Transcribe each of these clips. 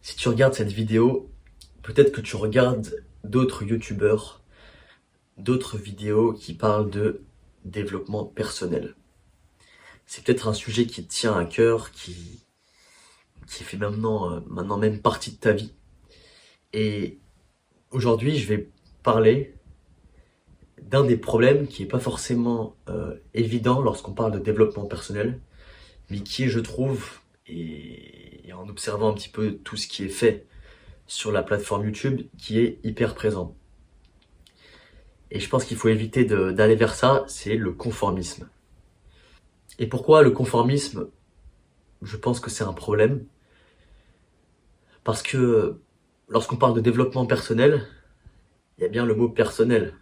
Si tu regardes cette vidéo, peut-être que tu regardes d'autres youtubeurs, d'autres vidéos qui parlent de développement personnel. C'est peut-être un sujet qui te tient à cœur, qui fait maintenant même partie de ta vie. Et aujourd'hui, je vais parler d'un des problèmes qui n'est pas forcément évident lorsqu'on parle de développement personnel, mais qui est, je trouve, et en observant un petit peu tout ce qui est fait sur la plateforme YouTube, qui est hyper présent. Et je pense qu'il faut éviter d'aller vers ça, c'est le conformisme. Et pourquoi le conformisme, je pense que c'est un problème? Parce que lorsqu'on parle de développement personnel, il y a bien le mot personnel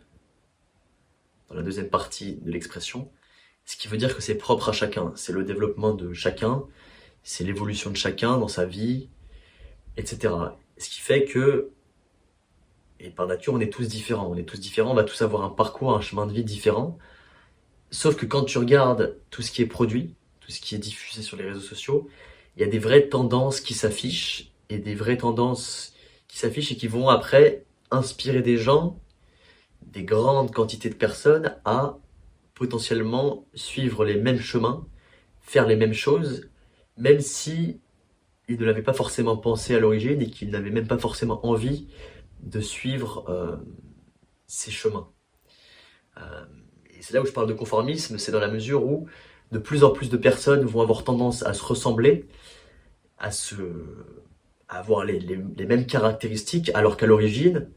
dans la deuxième partie de l'expression, ce qui veut dire que c'est propre à chacun. C'est le développement de chacun, c'est l'évolution de chacun dans sa vie, etc. Ce qui fait que, et par nature, on est tous différents. On est tous différents, on va tous avoir un parcours, un chemin de vie différent. Sauf que quand tu regardes tout ce qui est produit, tout ce qui est diffusé sur les réseaux sociaux, il y a des vraies tendances qui s'affichent et des vraies tendances qui s'affichent et qui vont après inspirer des gens, des grandes quantités de personnes à potentiellement suivre les mêmes chemins, faire les mêmes choses, même si ils ne l'avaient pas forcément pensé à l'origine et qu'ils n'avaient même pas forcément envie de suivre ces chemins. Et c'est là où je parle de conformisme, c'est dans la mesure où de plus en plus de personnes vont avoir tendance à se ressembler, à, se, à avoir les mêmes caractéristiques, alors qu'à l'origine,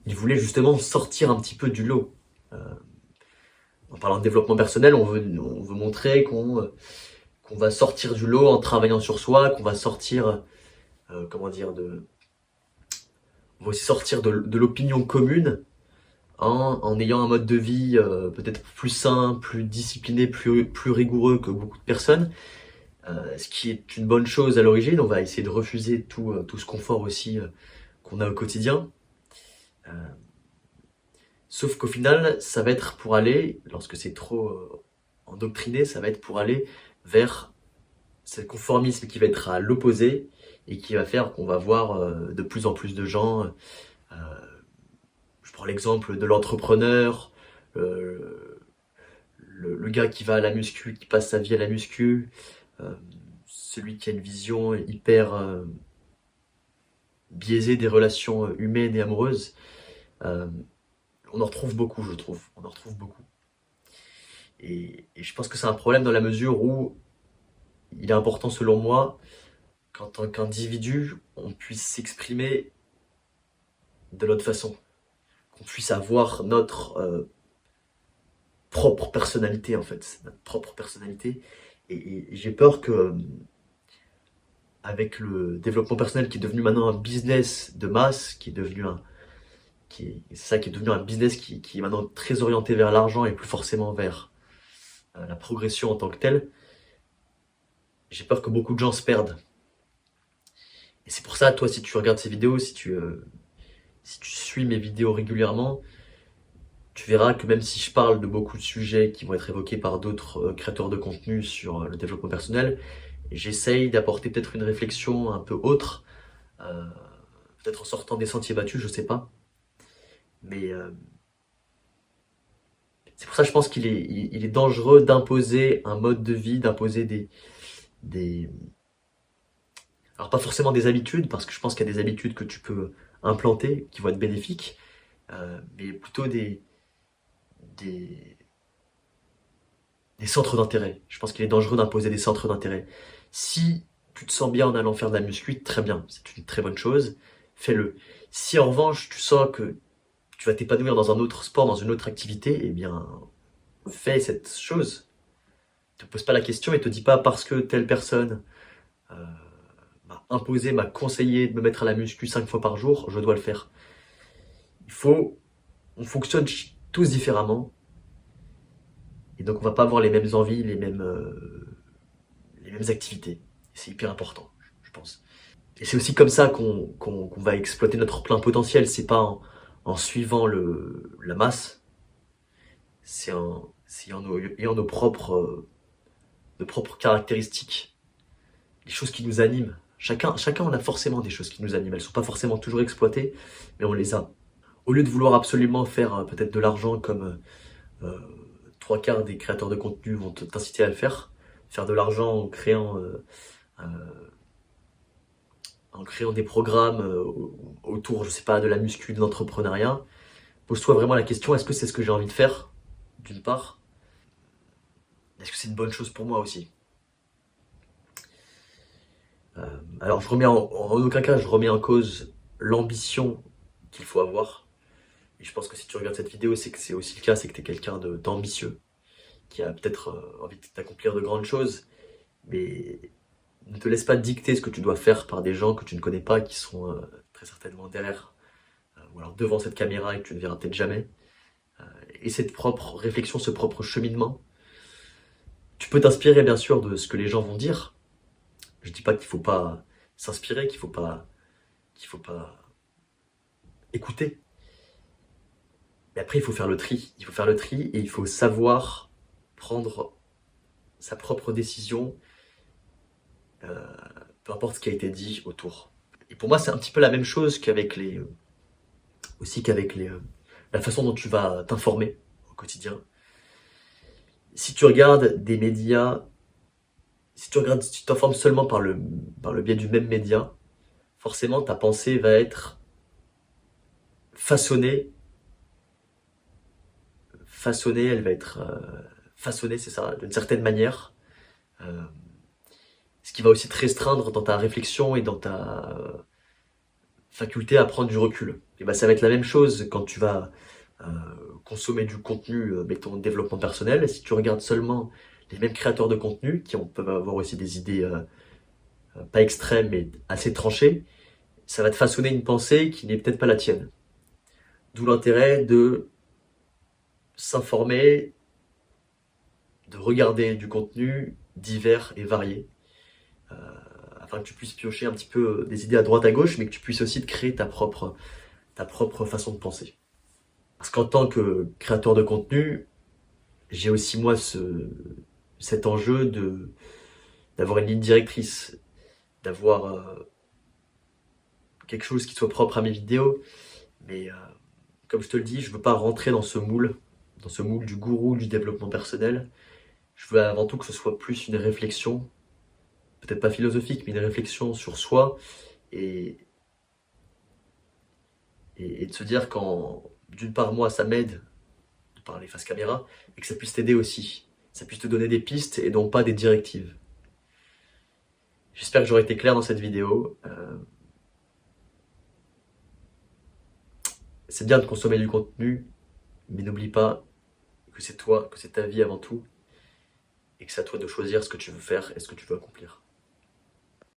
ils voulaient justement sortir un petit peu du lot. En parlant de développement personnel, on veut montrer qu'on va sortir du lot en travaillant sur soi, qu'on va sortir, on va aussi sortir de l'opinion commune en ayant un mode de vie peut-être plus sain, plus discipliné, plus rigoureux que beaucoup de personnes. Ce qui est une bonne chose à l'origine. On va essayer de refuser tout ce confort aussi qu'on a au quotidien. Euh, Sauf qu'au final, ça va être pour aller, lorsque c'est trop endoctriné, ça va être pour aller vers ce conformisme qui va être à l'opposé et qui va faire qu'on va voir de plus en plus de gens. Je prends l'exemple de l'entrepreneur, euh, le gars qui va à la muscu, qui passe sa vie à la muscu, euh, celui qui a une vision hyper biaisée des relations humaines et amoureuses. Euh, on en retrouve beaucoup, je trouve. On en retrouve beaucoup. Et je pense que c'est un problème dans la mesure où il est important, selon moi, qu'en tant qu'individu, on puisse s'exprimer de notre façon, qu'on puisse avoir notre propre personnalité, en fait, notre propre personnalité. Et j'ai peur que, avec le développement personnel qui est devenu maintenant un business de masse, qui est devenu qui est devenu un business qui est maintenant très orienté vers l'argent et plus forcément vers la progression en tant que telle, j'ai peur que beaucoup de gens se perdent. Et c'est pour ça, toi, si tu regardes ces vidéos, si tu suis mes vidéos régulièrement, tu verras que même si je parle de beaucoup de sujets qui vont être évoqués par d'autres créateurs de contenu sur le développement personnel, j'essaye d'apporter peut-être une réflexion un peu autre, euh, peut-être en sortant des sentiers battus, je sais pas. Mais c'est pour ça que je pense qu'il est dangereux d'imposer un mode de vie, d'imposer des... Alors pas forcément des habitudes, parce que je pense qu'il y a des habitudes que tu peux implanter, qui vont être bénéfiques, mais plutôt des, des centres d'intérêt. Je pense qu'il est dangereux d'imposer des centres d'intérêt. Si tu te sens bien en allant faire de la muscu, très bien, c'est une très bonne chose, fais-le. Si en revanche tu sens que tu vas t'épanouir dans un autre sport, dans une autre activité, eh bien fais cette chose. Ne te pose pas la question et te dis pas parce que telle personne euh, m'a imposé, m'a conseillé de me mettre à la muscu 5 fois par jour, je dois le faire. Il faut, on fonctionne tous différemment et donc on va pas avoir les mêmes envies, les mêmes activités. C'est hyper important, je pense. Et c'est aussi comme ça qu'on va exploiter notre plein potentiel. C'est pas en suivant la masse, c'est en ayant nos propres caractéristiques, les choses qui nous animent. Chacun on a forcément des choses qui nous animent. Elles ne sont pas forcément toujours exploitées, mais on les a. Au lieu de vouloir absolument faire peut-être de l'argent comme trois quarts des créateurs de contenu vont t'inciter à le faire de l'argent euh, en créant des programmes autour, je sais pas, de la muscu, de l'entrepreneuriat, pose-toi vraiment la question, est-ce que c'est ce que j'ai envie de faire, d'une part? Est-ce que c'est une bonne chose pour moi aussi? Alors, en aucun cas, je remets en cause l'ambition qu'il faut avoir. Et je pense que si tu regardes cette vidéo, c'est que c'est aussi le cas, c'est que tu es quelqu'un d'ambitieux, qui a peut-être envie d'accomplir de grandes choses, mais ne te laisse pas dicter ce que tu dois faire par des gens que tu ne connais pas, qui sont très certainement derrière, ou alors devant cette caméra et que tu ne verras peut-être jamais. Et cette propre réflexion, ce propre cheminement, tu peux t'inspirer bien sûr de ce que les gens vont dire. Je dis pas qu'il faut pas s'inspirer, qu'il faut pas écouter. Mais après, il faut faire le tri. Il faut faire le tri et il faut savoir prendre sa propre décision, peu importe ce qui a été dit autour. Et pour moi, c'est un petit peu la même chose qu'avec la façon dont tu vas t'informer au quotidien. Si tu regardes des médias, si tu t'informes seulement par le biais du même média, forcément ta pensée va être façonnée, elle va être façonnée, c'est ça, d'une certaine manière. Euh, Ce qui va aussi te restreindre dans ta réflexion et dans ta faculté à prendre du recul. Et ben, ça va être la même chose quand tu vas euh, consommer du contenu, mettons, développement personnel. Si tu regardes seulement les mêmes créateurs de contenu, peuvent avoir aussi des idées pas extrêmes, mais assez tranchées, ça va te façonner une pensée qui n'est peut-être pas la tienne. D'où l'intérêt de s'informer, de regarder du contenu divers et varié, afin que tu puisses piocher un petit peu des idées à droite à gauche, mais que tu puisses aussi te créer ta propre façon de penser. Parce qu'en tant que créateur de contenu, j'ai aussi moi cet enjeu d'avoir une ligne directrice, d'avoir quelque chose qui soit propre à mes vidéos. Mais comme je te le dis, je veux pas rentrer dans ce moule du gourou du développement personnel. Je veux avant tout que ce soit plus une réflexion, peut-être pas philosophique, mais une réflexion sur soi et, et de se dire d'une part, moi, ça m'aide de parler face caméra et que ça puisse t'aider aussi. Ça puisse te donner des pistes et non pas des directives. J'espère que j'aurai été clair dans cette vidéo. C'est bien de consommer du contenu, mais n'oublie pas que c'est toi, que c'est ta vie avant tout, et que c'est à toi de choisir ce que tu veux faire et ce que tu veux accomplir.